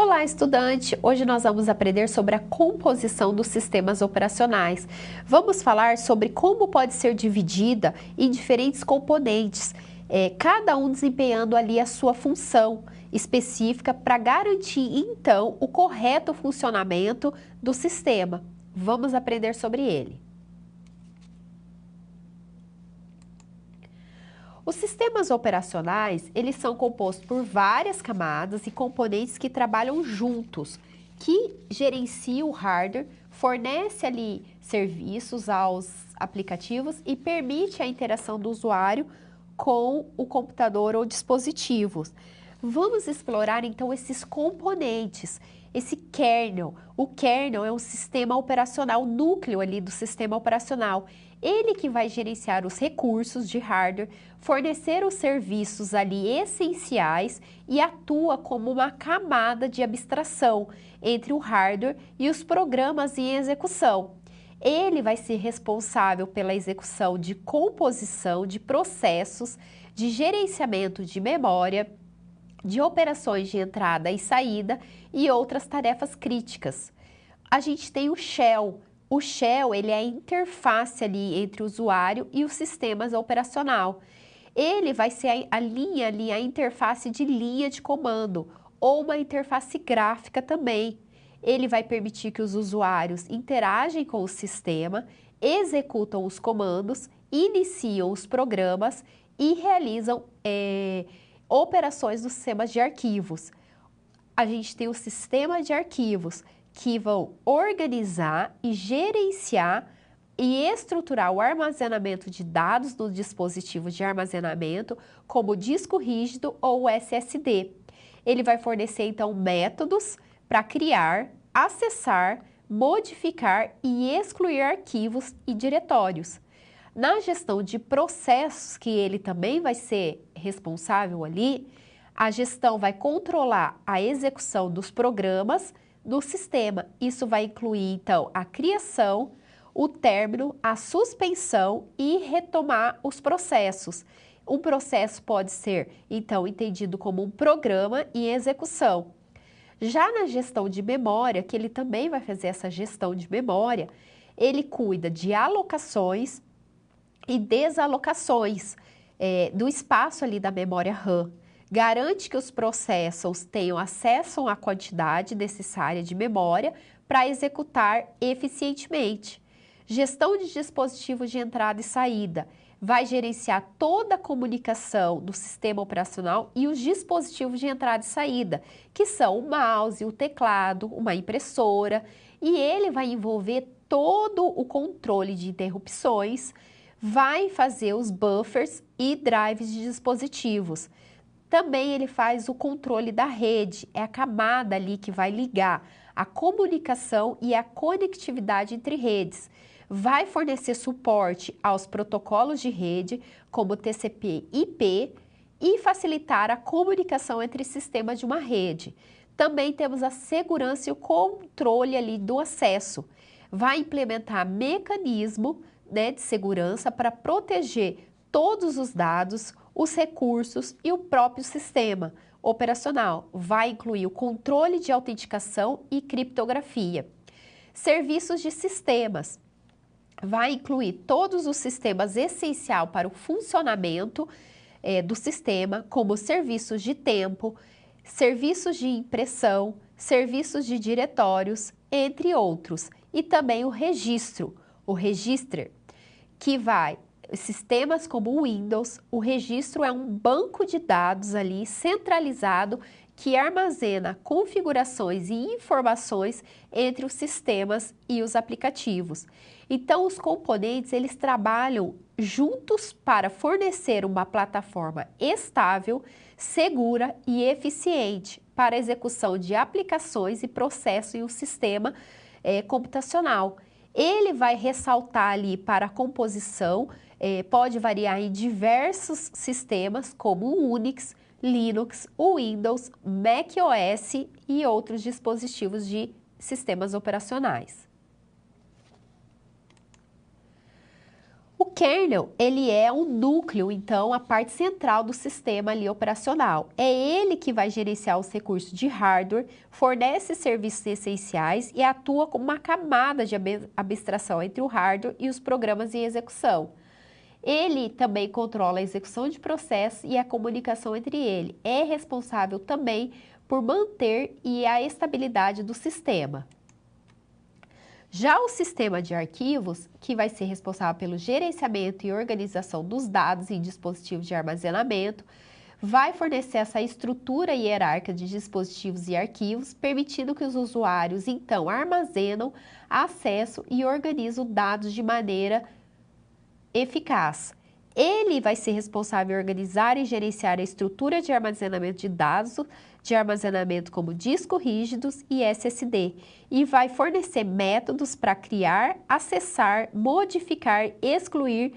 Olá, estudante! Hoje nós vamos aprender sobre a composição dos sistemas operacionais. Vamos falar sobre como pode ser dividida em diferentes componentes, cada um desempenhando ali a sua função específica para garantir, então, o correto funcionamento do sistema. Vamos aprender sobre ele. Os sistemas operacionais, eles são compostos por várias camadas e componentes que trabalham juntos, que gerenciam o hardware, fornece ali serviços aos aplicativos e permite a interação do usuário com o computador ou dispositivos. Vamos explorar então esses componentes, esse kernel. O kernel é um sistema operacional, o núcleo ali do sistema operacional. Ele que vai gerenciar os recursos de hardware, fornecer os serviços ali essenciais e atua como uma camada de abstração entre o hardware e os programas em execução. Ele vai ser responsável pela execução de composição de processos, de gerenciamento de memória, de operações de entrada e saída e outras tarefas críticas. A gente tem o shell. O shell, ele é a interface ali entre o usuário e os sistemas operacional. Ele vai ser a linha ali, a interface de linha de comando ou uma interface gráfica também. Ele vai permitir que os usuários interagem com o sistema, executam os comandos, iniciam os programas e realizam operações dos sistemas de arquivos. A gente tem o sistema de arquivos que vão organizar e gerenciar e estruturar o armazenamento de dados no dispositivo de armazenamento, como o disco rígido ou o SSD. Ele vai fornecer, então, métodos para criar, acessar, modificar e excluir arquivos e diretórios. Na gestão de processos, que ele também vai ser responsável ali, a gestão vai controlar a execução dos programas do sistema. Isso vai incluir, então, a criação, o término, a suspensão e retomar os processos. Um processo pode ser, então, entendido como um programa em execução. Já na gestão de memória, que ele também vai fazer essa gestão de memória, ele cuida de alocações e desalocações do espaço ali da memória RAM. Garante que os processos tenham acesso à quantidade necessária de memória para executar eficientemente. Gestão de dispositivos de entrada e saída. Vai gerenciar toda a comunicação do sistema operacional e os dispositivos de entrada e saída, que são o mouse, o teclado, uma impressora, e ele vai envolver todo o controle de interrupções, vai fazer os buffers e drives de dispositivos. Também ele faz o controle da rede, é a camada ali que vai ligar a comunicação e a conectividade entre redes. Vai fornecer suporte aos protocolos de rede, como TCP/IP, e facilitar a comunicação entre sistemas de uma rede. Também temos a segurança e o controle ali do acesso. Vai implementar mecanismo, de segurança para proteger todos os dados, os recursos e o próprio sistema operacional. Vai incluir o controle de autenticação e criptografia. Serviços de sistemas. Vai incluir todos os sistemas essenciais para o funcionamento do sistema, como serviços de tempo, serviços de impressão, serviços de diretórios, entre outros. E também o registro, o register, que vai sistemas como o Windows. O registro é um banco de dados ali centralizado que armazena configurações e informações entre os sistemas e os aplicativos. Então, os componentes, eles trabalham juntos para fornecer uma plataforma estável, segura e eficiente para a execução de aplicações e processos em um sistema computacional. Ele vai ressaltar ali para a composição, pode variar em diversos sistemas, como o Unix, Linux, o Windows, macOS e outros dispositivos de sistemas operacionais. O kernel, ele é um núcleo, então, a parte central do sistema ali operacional. É ele que vai gerenciar os recursos de hardware, fornece serviços essenciais e atua como uma camada de abstração entre o hardware e os programas em execução. Ele também controla a execução de processos e a comunicação entre ele. É responsável também por manter a estabilidade do sistema. Já o sistema de arquivos, que vai ser responsável pelo gerenciamento e organização dos dados em dispositivos de armazenamento, vai fornecer essa estrutura hierárquica de dispositivos e arquivos, permitindo que os usuários, então, armazenam, acessam e organizam dados de maneira eficaz. Ele vai ser responsável por organizar e gerenciar a estrutura de armazenamento de dados, de armazenamento como discos rígidos e SSD, e vai fornecer métodos para criar, acessar, modificar, excluir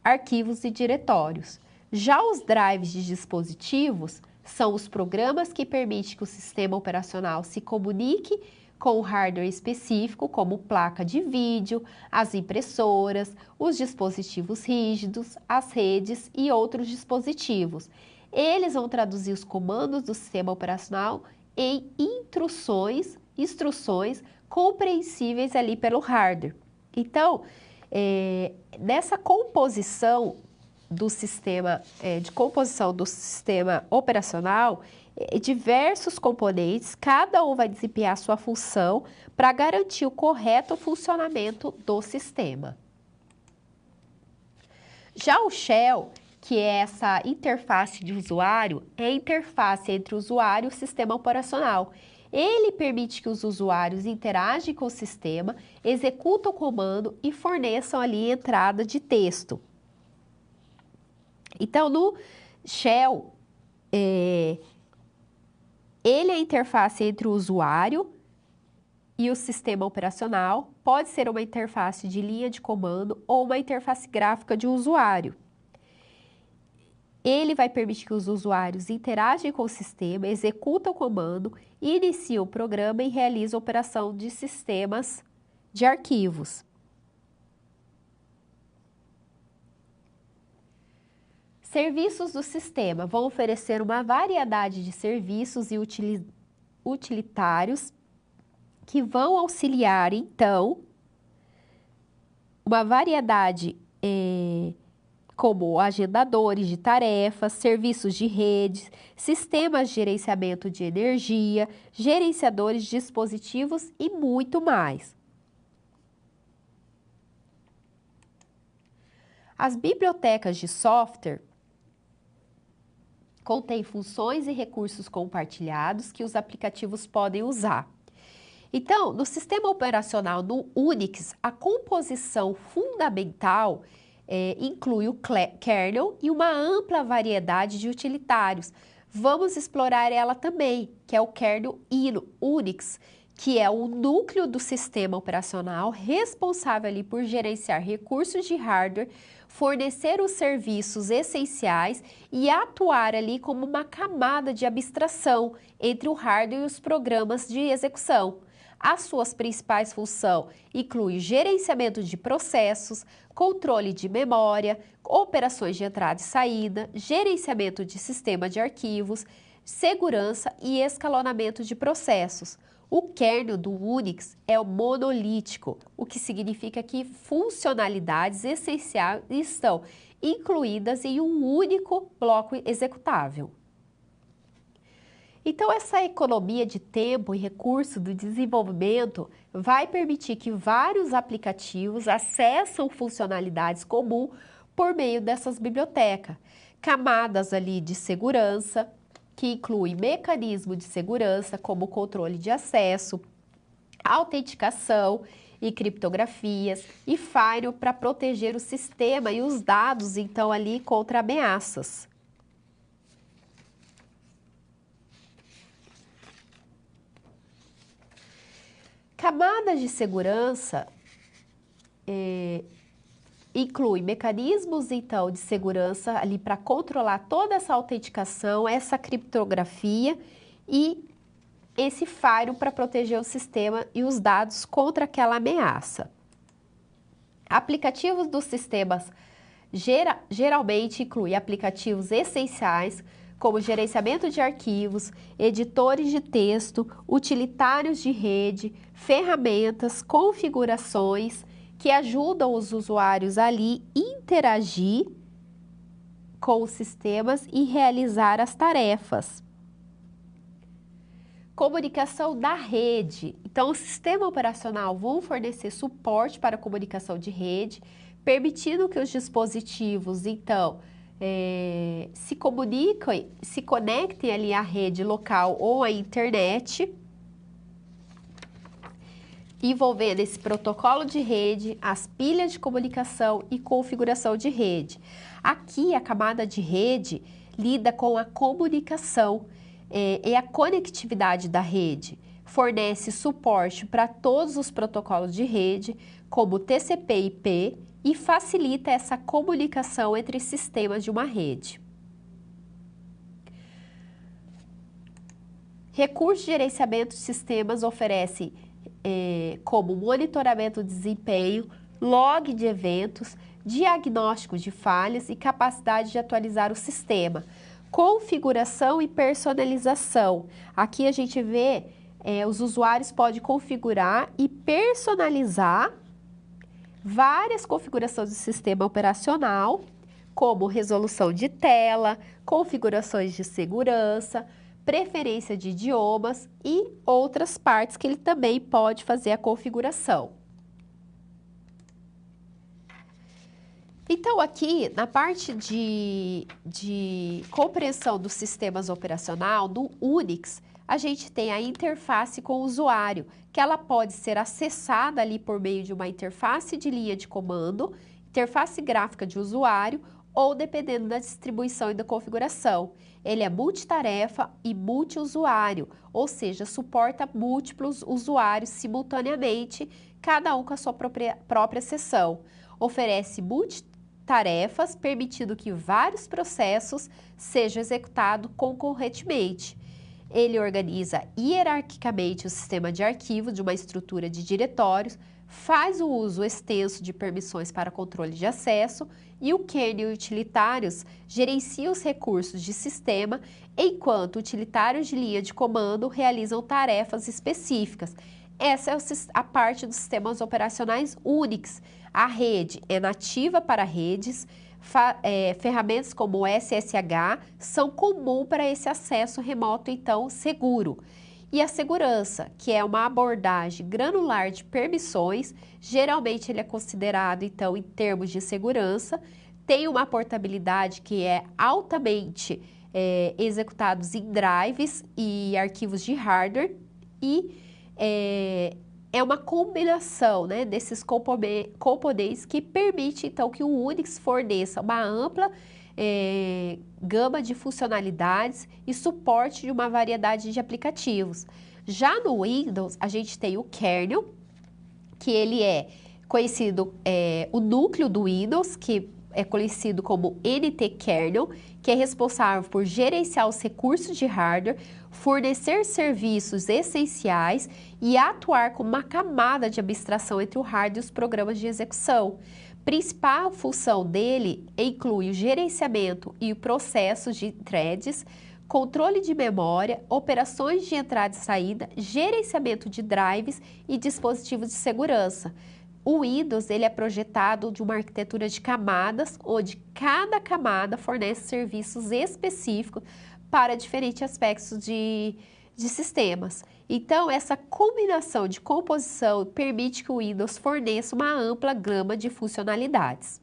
arquivos e diretórios. Já os drives de dispositivos são os programas que permitem que o sistema operacional se comunique com o hardware específico, como placa de vídeo, as impressoras, os dispositivos rígidos, as redes e outros dispositivos. Eles vão traduzir os comandos do sistema operacional em instruções compreensíveis ali pelo hardware. Então, nessa composição do sistema, operacional, diversos componentes, cada um vai desempenhar sua função para garantir o correto funcionamento do sistema. Já o Shell, que é essa interface de usuário, é a interface entre o usuário e o sistema operacional. Ele permite que os usuários interagem com o sistema, executam o comando e forneçam ali entrada de texto. Então, no Shell, ele é a interface entre o usuário e o sistema operacional. Pode ser uma interface de linha de comando ou uma interface gráfica de usuário. Ele vai permitir que os usuários interagem com o sistema, executam o comando, iniciam o programa e realizam a operação de sistemas de arquivos. Serviços do sistema vão oferecer uma variedade de serviços e utilitários que vão auxiliar, então, uma variedade como agendadores de tarefas, serviços de redes, sistemas de gerenciamento de energia, gerenciadores de dispositivos e muito mais. As bibliotecas de software contém funções e recursos compartilhados que os aplicativos podem usar. Então, no sistema operacional do Unix, a composição fundamental inclui o kernel e uma ampla variedade de utilitários. Vamos explorar ela também, que é o kernel Unix, que é o núcleo do sistema operacional responsável ali por gerenciar recursos de hardware, fornecer os serviços essenciais e atuar ali como uma camada de abstração entre o hardware e os programas de execução. As suas principais funções incluem gerenciamento de processos, controle de memória, operações de entrada e saída, gerenciamento de sistema de arquivos, segurança e escalonamento de processos. O kernel do Unix é monolítico, o que significa que funcionalidades essenciais estão incluídas em um único bloco executável. Então, essa economia de tempo e recurso do desenvolvimento vai permitir que vários aplicativos acessem funcionalidades comuns por meio dessas bibliotecas. Camadas ali de segurança, que incluem mecanismo de segurança como controle de acesso, autenticação e criptografias e firewall para proteger o sistema e os dados, então, ali contra ameaças. Camadas de segurança inclui mecanismos, então, de segurança ali para controlar toda essa autenticação, essa criptografia e esse firewall para proteger o sistema e os dados contra aquela ameaça. Aplicativos dos sistemas geralmente incluem aplicativos essenciais, como gerenciamento de arquivos, editores de texto, utilitários de rede, ferramentas, configurações, que ajudam os usuários ali interagir com os sistemas e realizar as tarefas. Comunicação da rede. Então, o sistema operacional vai fornecer suporte para a comunicação de rede, permitindo que os dispositivos, então, se comuniquem, se conectem ali à rede local ou à internet, envolvendo esse protocolo de rede, as pilhas de comunicação e configuração de rede. Aqui, a camada de rede lida com a comunicação e a conectividade da rede. Fornece suporte para todos os protocolos de rede, como TCP/IP, e facilita essa comunicação entre sistemas de uma rede. Recurso de gerenciamento de sistemas oferece como monitoramento de desempenho, log de eventos, diagnóstico de falhas e capacidade de atualizar o sistema. Configuração e personalização. Aqui a gente vê os usuários podem configurar e personalizar várias configurações do sistema operacional, como resolução de tela, configurações de segurança, preferência de idiomas e outras partes que ele também pode fazer a configuração. Então, aqui, na parte de compreensão dos sistemas operacional, no Unix, a gente tem a interface com o usuário, que ela pode ser acessada ali por meio de uma interface de linha de comando, interface gráfica de usuário, ou dependendo da distribuição e da configuração. Ele é multitarefa e multiusuário, ou seja, suporta múltiplos usuários simultaneamente, cada um com a sua própria seção. Oferece multitarefas, permitindo que vários processos sejam executados concorrentemente. Ele organiza hierarquicamente o sistema de arquivo de uma estrutura de diretórios, faz o uso extenso de permissões para controle de acesso e o kernel e utilitários gerencia os recursos de sistema, enquanto utilitários de linha de comando realizam tarefas específicas. Essa é a parte dos sistemas operacionais Unix. A rede é nativa para redes, ferramentas como o SSH são comuns para esse acesso remoto, então, seguro. E a segurança, que é uma abordagem granular de permissões, geralmente ele é considerado, então, em termos de segurança, tem uma portabilidade que é altamente executados em drives e arquivos de hardware e é uma combinação, né, desses componentes que permite, então, que o Unix forneça uma ampla gama de funcionalidades e suporte de uma variedade de aplicativos. Já no Windows, a gente tem o kernel, que ele é conhecido, o núcleo do Windows, que é conhecido como NT-kernel, que é responsável por gerenciar os recursos de hardware, fornecer serviços essenciais e atuar como uma camada de abstração entre o hardware e os programas de execução. Principal função dele inclui o gerenciamento e o processo de threads, controle de memória, operações de entrada e saída, gerenciamento de drives e dispositivos de segurança. O Windows ele é projetado de uma arquitetura de camadas, onde cada camada fornece serviços específicos para diferentes aspectos de sistemas. Então, essa combinação de composição permite que o Windows forneça uma ampla gama de funcionalidades.